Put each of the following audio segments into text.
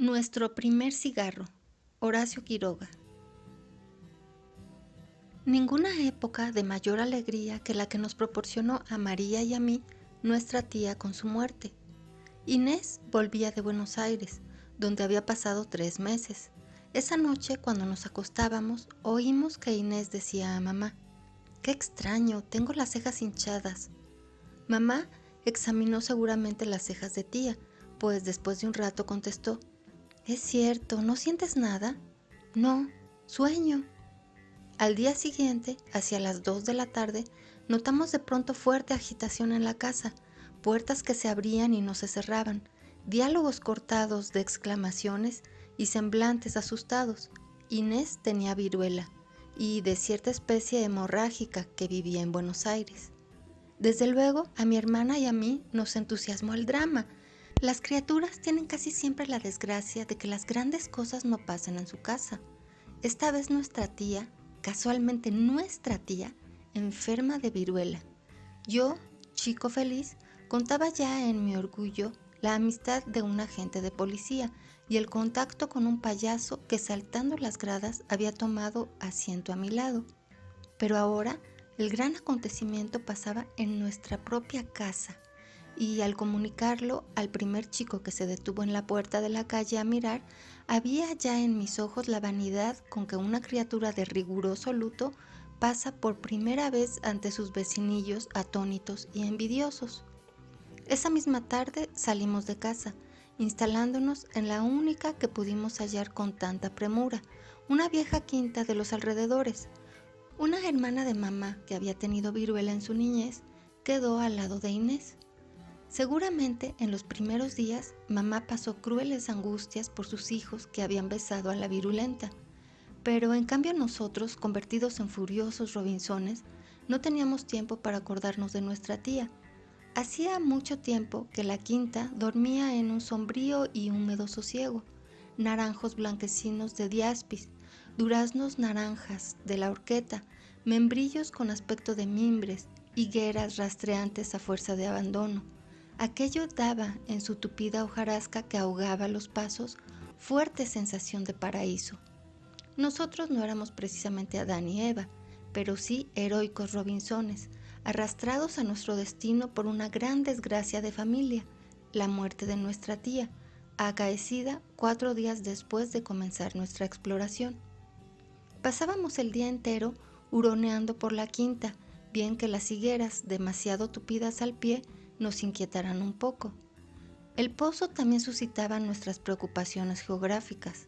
Nuestro primer cigarro, Horacio Quiroga. Ninguna época de mayor alegría que la que nos proporcionó a María y a mí nuestra tía con su muerte. Inés volvía de Buenos Aires, donde había pasado 3 meses. Esa noche, cuando nos acostábamos, oímos que Inés decía a mamá: «Qué extraño, tengo las cejas hinchadas». Mamá examinó seguramente las cejas de tía, pues después de un rato contestó: «Es cierto, ¿no sientes nada?» «No, sueño». Al día siguiente, hacia las 2 de la tarde, notamos de pronto fuerte agitación en la casa, puertas que se abrían y no se cerraban, diálogos cortados de exclamaciones y semblantes asustados. Inés tenía viruela y de cierta especie hemorrágica que vivía en Buenos Aires. Desde luego, a mi hermana y a mí nos entusiasmó el drama. Las criaturas tienen casi siempre la desgracia de que las grandes cosas no pasen en su casa. Esta vez nuestra tía, casualmente nuestra tía, enferma de viruela. Yo, chico feliz, contaba ya en mi orgullo la amistad de un agente de policía y el contacto con un payaso que saltando las gradas había tomado asiento a mi lado. Pero ahora el gran acontecimiento pasaba en nuestra propia casa, y al comunicarlo al primer chico que se detuvo en la puerta de la calle a mirar, había ya en mis ojos la vanidad con que una criatura de riguroso luto pasa por primera vez ante sus vecinillos atónitos y envidiosos. Esa misma tarde salimos de casa, instalándonos en la única que pudimos hallar con tanta premura, una vieja quinta de los alrededores. Una hermana de mamá que había tenido viruela en su niñez quedó al lado de Inés. Seguramente en los primeros días mamá pasó crueles angustias por sus hijos que habían besado a la virulenta, pero en cambio nosotros, convertidos en furiosos Robinsones, no teníamos tiempo para acordarnos de nuestra tía. Hacía mucho tiempo que la quinta dormía en un sombrío y húmedo sosiego, naranjos blanquecinos de diaspis, duraznos naranjas de la horqueta, membrillos con aspecto de mimbres, higueras rastreantes a fuerza de abandono. Aquello daba, en su tupida hojarasca que ahogaba los pasos, fuerte sensación de paraíso. Nosotros no éramos precisamente Adán y Eva, pero sí heroicos Robinsones, arrastrados a nuestro destino por una gran desgracia de familia, la muerte de nuestra tía, acaecida 4 días después de comenzar nuestra exploración. Pasábamos el día entero huroneando por la quinta, bien que las higueras, demasiado tupidas al pie, nos inquietaran un poco. El pozo también suscitaba nuestras preocupaciones geográficas.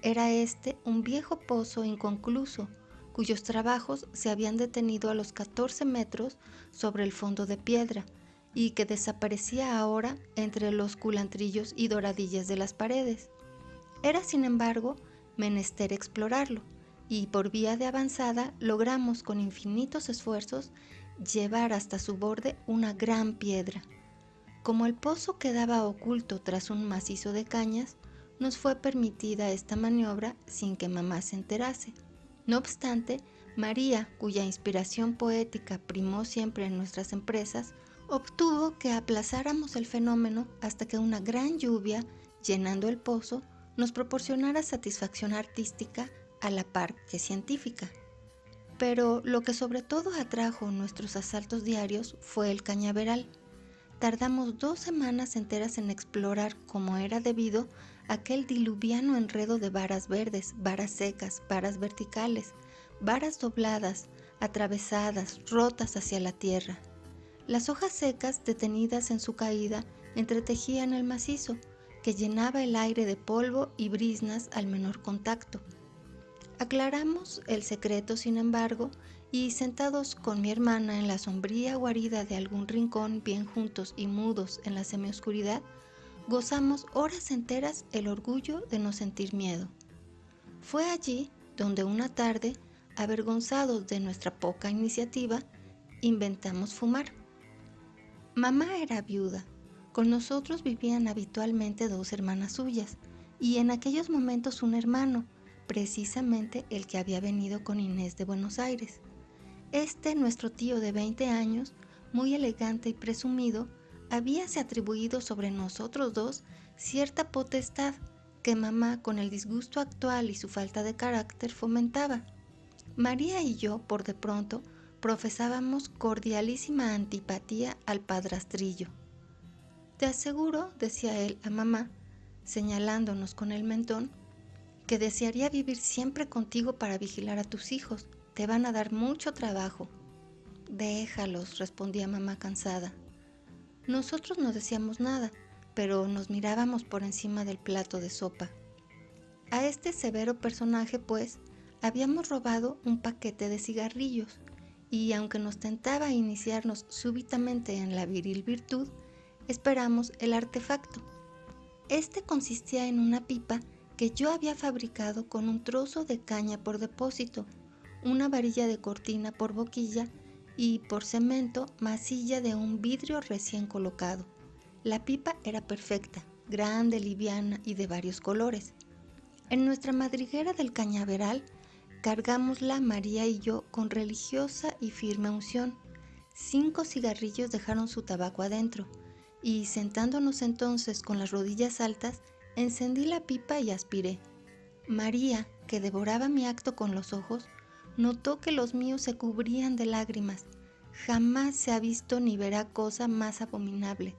Era este un viejo pozo inconcluso, cuyos trabajos se habían detenido a los 14 metros sobre el fondo de piedra, y que desaparecía ahora entre los culantrillos y doradillas de las paredes. Era, sin embargo, menester explorarlo, y por vía de avanzada logramos con infinitos esfuerzos llevar hasta su borde una gran piedra. Como el pozo quedaba oculto tras un macizo de cañas, nos fue permitida esta maniobra sin que mamá se enterase. No obstante, María, cuya inspiración poética primó siempre en nuestras empresas, obtuvo que aplazáramos el fenómeno hasta que una gran lluvia, llenando el pozo, nos proporcionara satisfacción artística a la par que científica. Pero lo que sobre todo atrajo nuestros asaltos diarios fue el cañaveral. Tardamos 2 semanas enteras en explorar, como era debido, aquel diluviano enredo de varas verdes, varas secas, varas verticales, varas dobladas, atravesadas, rotas hacia la tierra. Las hojas secas, detenidas en su caída, entretejían el macizo, que llenaba el aire de polvo y briznas al menor contacto. Aclaramos el secreto, sin embargo, y sentados con mi hermana en la sombría guarida de algún rincón, bien juntos y mudos en la semioscuridad, gozamos horas enteras el orgullo de no sentir miedo. Fue allí donde una tarde, avergonzados de nuestra poca iniciativa, inventamos fumar. Mamá era viuda. Con nosotros vivían habitualmente 2 hermanas suyas, y en aquellos momentos un hermano, precisamente el que había venido con Inés de Buenos Aires. Nuestro tío de 20 años, muy elegante y presumido, habíase atribuido sobre nosotros 2 cierta potestad que mamá, con el disgusto actual y su falta de carácter, fomentaba. María y yo, por de pronto, profesábamos cordialísima antipatía al padrastrillo. Te aseguro, decía él a mamá, señalándonos con el mentón, que desearía vivir siempre contigo para vigilar a tus hijos. Te van a dar mucho trabajo. Déjalos, respondía mamá cansada. Nosotros no decíamos nada, pero nos mirábamos por encima del plato de sopa. A este severo personaje, pues, habíamos robado un paquete de cigarrillos, y aunque nos tentaba iniciarnos súbitamente en la viril virtud, esperamos el artefacto. Este consistía en una pipa que yo había fabricado con un trozo de caña por depósito, una varilla de cortina por boquilla y por cemento masilla de un vidrio recién colocado. La pipa era perfecta, grande, liviana y de varios colores. En nuestra madriguera del cañaveral cargámosla María y yo con religiosa y firme unción. 5 cigarrillos dejaron su tabaco adentro, y sentándonos entonces con las rodillas altas, encendí la pipa y aspiré. María, que devoraba mi acto con los ojos, notó que los míos se cubrían de lágrimas. Jamás se ha visto ni verá cosa más abominable.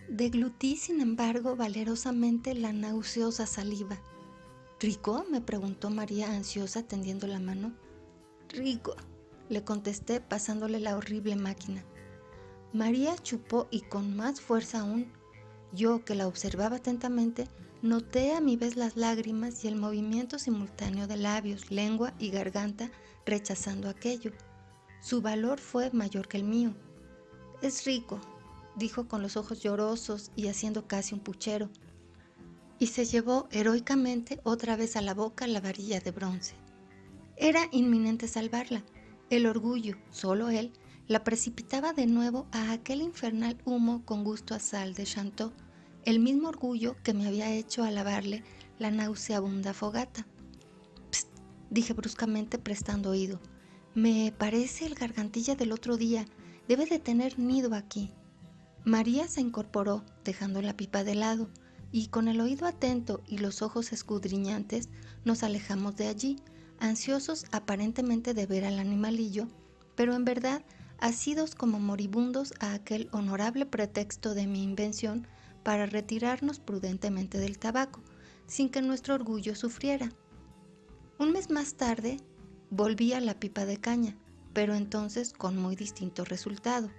Deglutí, sin embargo, valerosamente la nauseosa saliva. ¿Rico?, me preguntó María ansiosa, tendiendo la mano. Rico, le contesté pasándole la horrible máquina. María chupó y con más fuerza aún. Yo, que la observaba atentamente, noté a mi vez las lágrimas y el movimiento simultáneo de labios, lengua y garganta rechazando aquello. Su valor fue mayor que el mío. Es rico, dijo con los ojos llorosos y haciendo casi un puchero, y se llevó heroicamente otra vez a la boca la varilla de bronce. Era inminente salvarla. El orgullo, solo él, la precipitaba de nuevo a aquel infernal humo con gusto a sal de Chanteau, el mismo orgullo que me había hecho alabarle la nauseabunda fogata. «Psst», dije bruscamente prestando oído. «Me parece el gargantilla del otro día. Debe de tener nido aquí». María se incorporó, dejando la pipa de lado, y con el oído atento y los ojos escudriñantes nos alejamos de allí, ansiosos aparentemente de ver al animalillo, pero en verdad asidos como moribundos a aquel honorable pretexto de mi invención para retirarnos prudentemente del tabaco, sin que nuestro orgullo sufriera. Un mes más tarde volví a la pipa de caña, pero entonces con muy distinto resultado.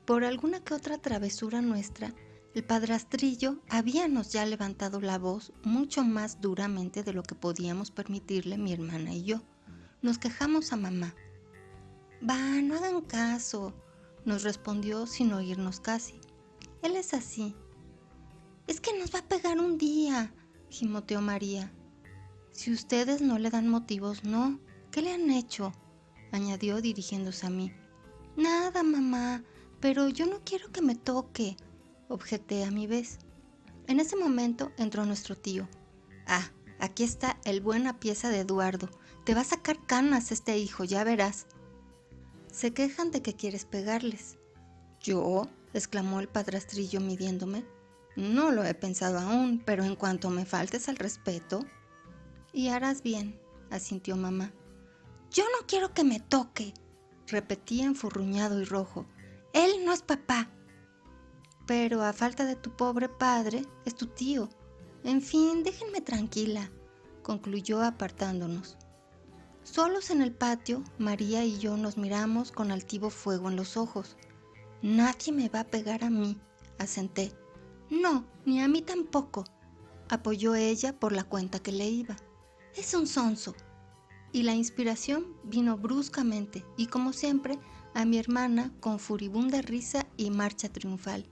Por alguna que otra travesura nuestra, el padrastrillo habíamos ya levantado la voz mucho más duramente de lo que podíamos permitirle mi hermana y yo. Nos quejamos a mamá. «Va, no hagan caso», nos respondió sin oírnos casi. «Él es así». «Es que nos va a pegar un día», gimoteó María. «Si ustedes no le dan motivos, no. ¿Qué le han hecho?», añadió dirigiéndose a mí. «Nada, mamá, pero yo no quiero que me toque», objeté a mi vez. En ese momento entró nuestro tío. «Ah, aquí está el buena pieza de Eduardo. Te va a sacar canas este hijo, ya verás». «Se quejan de que quieres pegarles». «¿Yo?», exclamó el padrastrillo midiéndome. «No lo he pensado aún, pero en cuanto me faltes al respeto». «Y harás bien», asintió mamá. «Yo no quiero que me toque», repetía enfurruñado y rojo. «Él no es papá». «Pero a falta de tu pobre padre, es tu tío. En fin, déjenme tranquila», concluyó apartándonos. Solos en el patio, María y yo nos miramos con altivo fuego en los ojos. «Nadie me va a pegar a mí», asenté. «No, ni a mí tampoco», apoyó ella por la cuenta que le iba. «Es un sonso». Y la inspiración vino bruscamente y, como siempre, a mi hermana con furibunda risa y marcha triunfal.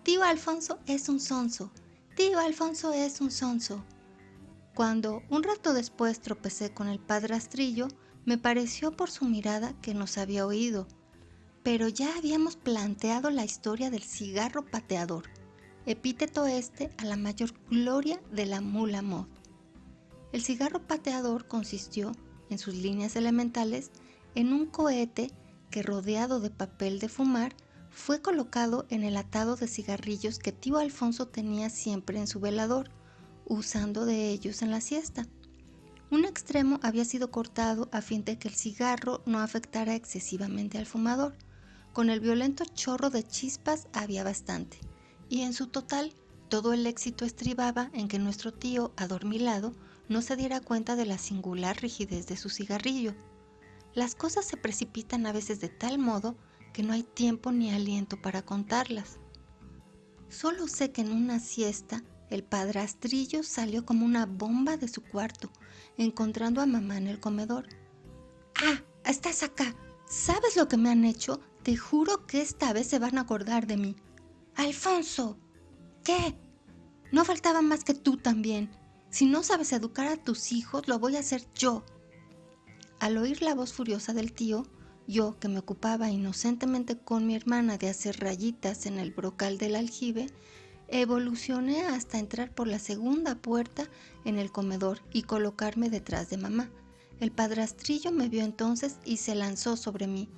«Tío Alfonso es un sonso. Tío Alfonso es un sonso». Cuando un rato después tropecé con el padrastrillo, me pareció por su mirada que nos había oído, pero ya habíamos planteado la historia del cigarro pateador, epíteto este a la mayor gloria de la mula mod. El cigarro pateador consistió, en sus líneas elementales, en un cohete que, rodeado de papel de fumar, fue colocado en el atado de cigarrillos que tío Alfonso tenía siempre en su velador, usando de ellos en la siesta. Un extremo había sido cortado a fin de que el cigarro no afectara excesivamente al fumador. Con el violento chorro de chispas había bastante, y en su total todo el éxito estribaba en que nuestro tío, adormilado, no se diera cuenta de la singular rigidez de su cigarrillo. Las cosas se precipitan a veces de tal modo que no hay tiempo ni aliento para contarlas. Solo sé que en una siesta el padrastrillo salió como una bomba de su cuarto, encontrando a mamá en el comedor. ¡Ah! ¡Estás acá! ¿Sabes lo que me han hecho? Te juro que esta vez se van a acordar de mí. ¡Alfonso! ¿Qué? No faltaba más que tú también. Si no sabes educar a tus hijos, lo voy a hacer yo. Al oír la voz furiosa del tío, yo, que me ocupaba inocentemente con mi hermana de hacer rayitas en el brocal del aljibe, evolucioné hasta entrar por la segunda puerta en el comedor y colocarme detrás de mamá. El padrastrillo me vio entonces y se lanzó sobre mí.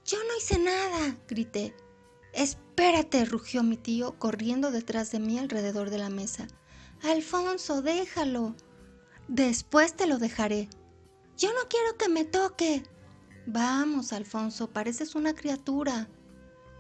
«¡Yo no hice nada!», grité. «Espérate», rugió mi tío, corriendo detrás de mí alrededor de la mesa. «Alfonso, déjalo». «Después te lo dejaré». «Yo no quiero que me toque». «Vamos, Alfonso, pareces una criatura».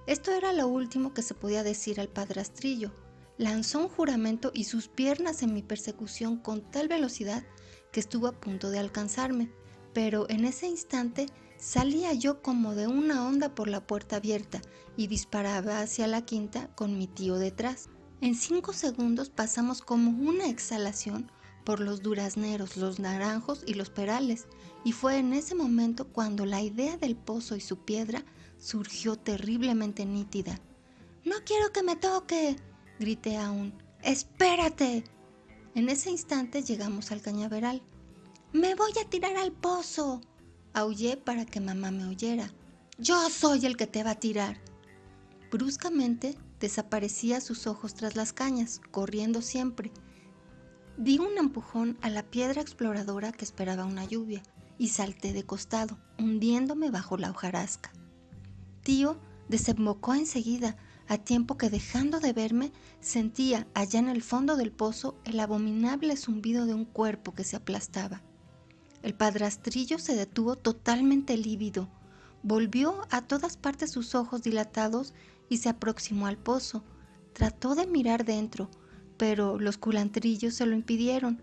Esto era lo último que se podía decir al padrastrillo. Lanzó un juramento y sus piernas en mi persecución con tal velocidad que estuvo a punto de alcanzarme, pero en ese instante salía yo como de una onda por la puerta abierta y disparaba hacia la quinta con mi tío detrás. En 5 segundos pasamos como una exhalación por los durazneros, los naranjos y los perales, y fue en ese momento cuando la idea del pozo y su piedra surgió terriblemente nítida. «¡No quiero que me toque!», grité aún. «¡Espérate!». En ese instante llegamos al cañaveral. «¡Me voy a tirar al pozo!», aullé para que mamá me oyera. «¡Yo soy el que te va a tirar!». Bruscamente desaparecía sus ojos tras las cañas, corriendo siempre. Di un empujón a la piedra exploradora que esperaba una lluvia y salté de costado, hundiéndome bajo la hojarasca. Tío desembocó enseguida, a tiempo que, dejando de verme, sentía allá en el fondo del pozo el abominable zumbido de un cuerpo que se aplastaba. El padrastrillo se detuvo totalmente lívido, volvió a todas partes sus ojos dilatados y se aproximó al pozo. Trató de mirar dentro, pero los culantrillos se lo impidieron.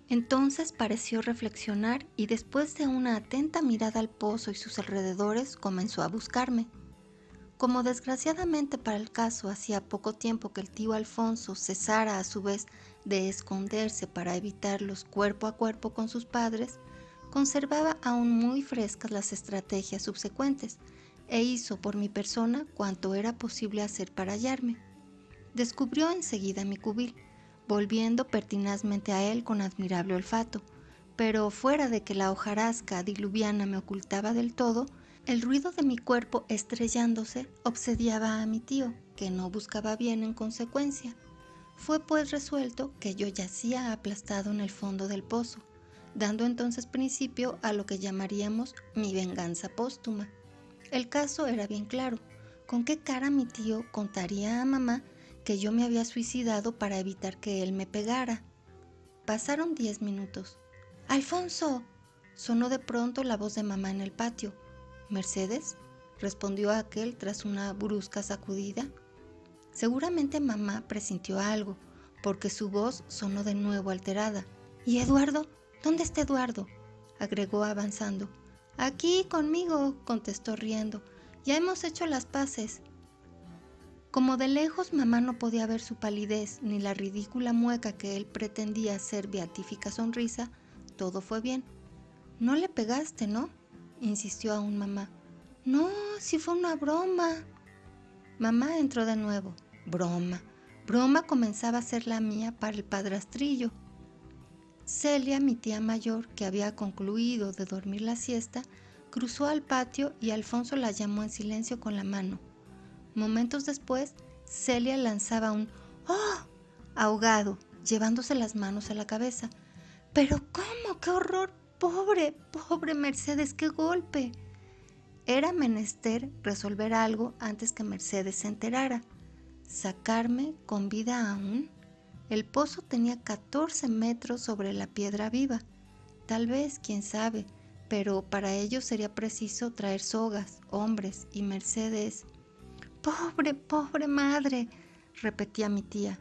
Entonces pareció reflexionar y, después de una atenta mirada al pozo y sus alrededores, comenzó a buscarme. Como desgraciadamente para el caso hacía poco tiempo que el tío Alfonso cesara a su vez de esconderse para evitarlos cuerpo a cuerpo con sus padres, conservaba aún muy frescas las estrategias subsecuentes e hizo por mi persona cuanto era posible hacer para hallarme. Descubrió enseguida mi cubil, volviendo pertinazmente a él con admirable olfato, pero fuera de que la hojarasca diluviana me ocultaba del todo, el ruido de mi cuerpo estrellándose obsediaba a mi tío, que no buscaba bien en consecuencia. Fue pues resuelto que yo yacía aplastado en el fondo del pozo, dando entonces principio a lo que llamaríamos mi venganza póstuma. El caso era bien claro. ¿Con qué cara mi tío contaría a mamá que yo me había suicidado para evitar que él me pegara? Pasaron 10 minutos. «¡Alfonso!», sonó de pronto la voz de mamá en el patio. «¿Mercedes?», respondió aquel tras una brusca sacudida. Seguramente mamá presintió algo, porque su voz sonó de nuevo alterada. «¿Y Eduardo? ¿Dónde está Eduardo?», agregó avanzando. «Aquí conmigo», contestó riendo. «Ya hemos hecho las paces». Como de lejos mamá no podía ver su palidez ni la ridícula mueca que él pretendía ser beatífica sonrisa, todo fue bien. «No le pegaste, ¿no?», insistió aún mamá. «No, si fue una broma». Mamá entró de nuevo. Broma. Broma comenzaba a ser la mía para el padrastrillo. Celia, mi tía mayor, que había concluido de dormir la siesta, cruzó al patio y Alfonso la llamó en silencio con la mano. Momentos después, Celia lanzaba un «¡Oh!» ahogado, llevándose las manos a la cabeza. «¿Pero cómo? ¡Qué horror! ¡Pobre, pobre Mercedes! ¡Qué golpe!». Era menester resolver algo antes que Mercedes se enterara. ¿Sacarme con vida aún? El pozo tenía 14 metros sobre la piedra viva. Tal vez, quién sabe, pero para ello sería preciso traer sogas, hombres y Mercedes. ¡Pobre, pobre madre!, repetía mi tía.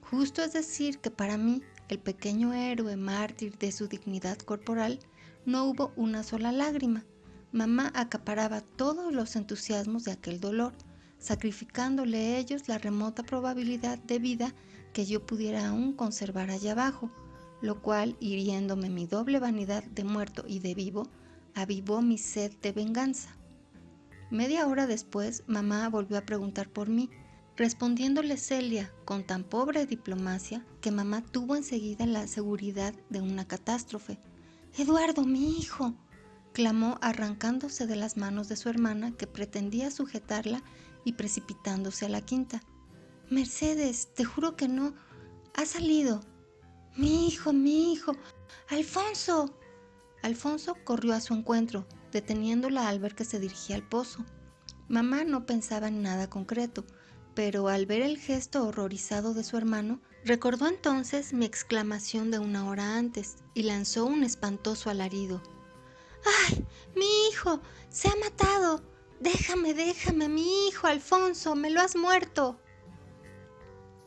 Justo es decir que para mí, el pequeño héroe mártir de su dignidad corporal, no hubo una sola lágrima. Mamá acaparaba todos los entusiasmos de aquel dolor, sacrificándole a ellos la remota probabilidad de vida que yo pudiera aún conservar allá abajo, lo cual, hiriéndome mi doble vanidad de muerto y de vivo, avivó mi sed de venganza. Media hora después, mamá volvió a preguntar por mí, respondiéndole Celia con tan pobre diplomacia que mamá tuvo enseguida la seguridad de una catástrofe. «Eduardo, mi hijo», clamó arrancándose de las manos de su hermana que pretendía sujetarla y precipitándose a la quinta. «Mercedes, te juro que no. Ha salido. Mi hijo, Alfonso». Alfonso corrió a su encuentro, deteniéndola al ver que se dirigía al pozo. Mamá no pensaba en nada concreto, pero al ver el gesto horrorizado de su hermano, recordó entonces mi exclamación de una hora antes y lanzó un espantoso alarido. «¡Ay, mi hijo! ¡Se ha matado! Déjame, mi hijo, Alfonso, me lo has muerto».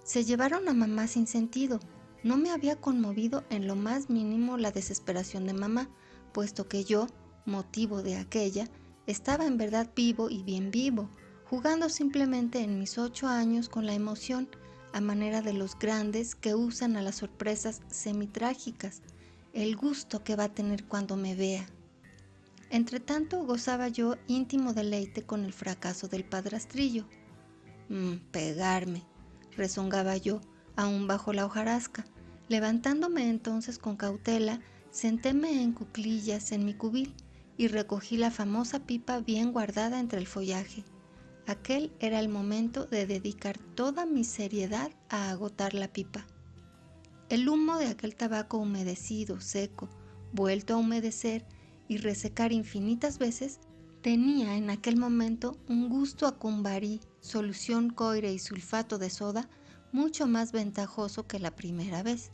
Se llevaron a mamá sin sentido. No me había conmovido en lo más mínimo la desesperación de mamá, puesto que yo, motivo de aquella, estaba en verdad vivo y bien vivo, jugando simplemente en mis 8 años con la emoción, a manera de los grandes que usan a las sorpresas semitrágicas, el gusto que va a tener cuando me vea. Entretanto gozaba yo íntimo deleite con el fracaso del padrastrillo. Pegarme, rezongaba yo, aún bajo la hojarasca. Levantándome entonces con cautela, sentéme en cuclillas en mi cubil y recogí la famosa pipa bien guardada entre el follaje. Aquel era el momento de dedicar toda mi seriedad a agotar la pipa. El humo de aquel tabaco humedecido, seco, vuelto a humedecer y resecar infinitas veces, tenía en aquel momento un gusto a cumbarí, solución coire y sulfato de soda mucho más ventajoso que la primera vez.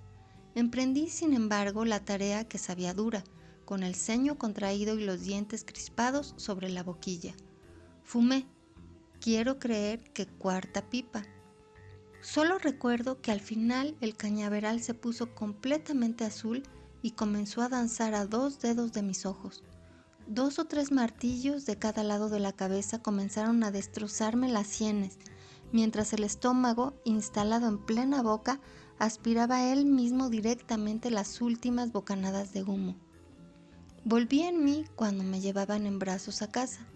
Emprendí, sin embargo, la tarea que sabía dura, con el ceño contraído y los dientes crispados sobre la boquilla. Fumé, quiero creer que cuarta pipa. Solo recuerdo que al final el cañaveral se puso completamente azul y comenzó a danzar a 2 dedos de mis ojos. 2 o 3 martillos de cada lado de la cabeza comenzaron a destrozarme las sienes, mientras el estómago, instalado en plena boca, aspiraba él mismo directamente las últimas bocanadas de humo. Volví en mí cuando me llevaban en brazos a casa.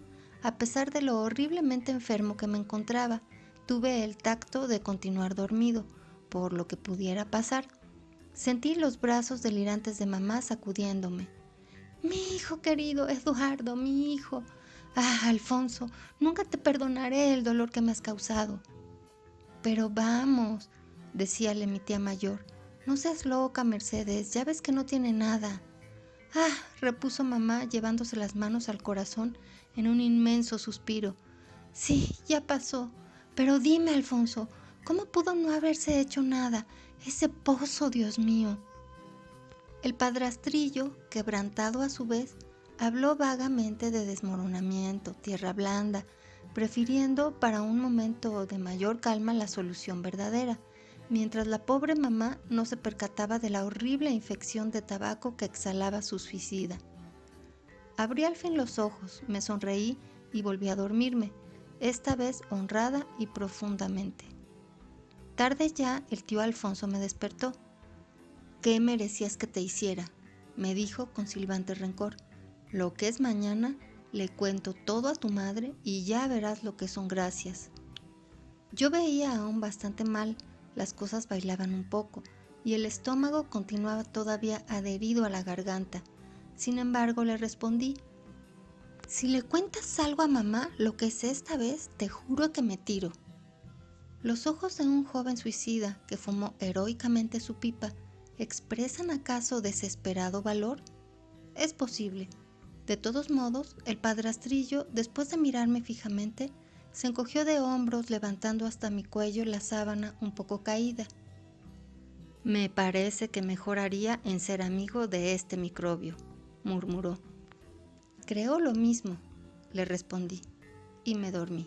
A pesar de lo horriblemente enfermo que me encontraba, tuve el tacto de continuar dormido, por lo que pudiera pasar. Sentí los brazos delirantes de mamá sacudiéndome. «Mi hijo querido, Eduardo, mi hijo. Ah, Alfonso, nunca te perdonaré el dolor que me has causado». «Pero vamos», decíale mi tía mayor, «no seas loca, Mercedes, ya ves que no tiene nada». «Ah», repuso mamá llevándose las manos al corazón en un inmenso suspiro. «Sí, ya pasó. Pero dime, Alfonso, ¿cómo pudo no haberse hecho nada? Ese pozo, Dios mío». El padrastrillo, quebrantado a su vez, habló vagamente de desmoronamiento, tierra blanda, prefiriendo para un momento de mayor calma la solución verdadera, mientras la pobre mamá no se percataba de la horrible infección de tabaco que exhalaba su suicida. Abrí al fin los ojos, me sonreí y volví a dormirme, esta vez honrada y profundamente. Tarde ya, el tío Alfonso me despertó. «¿Qué merecías que te hiciera?», me dijo con silbante rencor. «Lo que es mañana, le cuento todo a tu madre y ya verás lo que son gracias». Yo veía aún bastante mal, las cosas bailaban un poco, y el estómago continuaba todavía adherido a la garganta. Sin embargo, le respondí: «Si le cuentas algo a mamá, lo que sé esta vez, te juro que me tiro». Los ojos de un joven suicida que fumó heroicamente su pipa, ¿expresan acaso desesperado valor? Es posible. De todos modos, el padrastrillo, después de mirarme fijamente, se encogió de hombros levantando hasta mi cuello la sábana un poco caída. Me parece que mejoraría en ser amigo de este microbio, murmuró. Creo lo mismo, le respondí, y me dormí.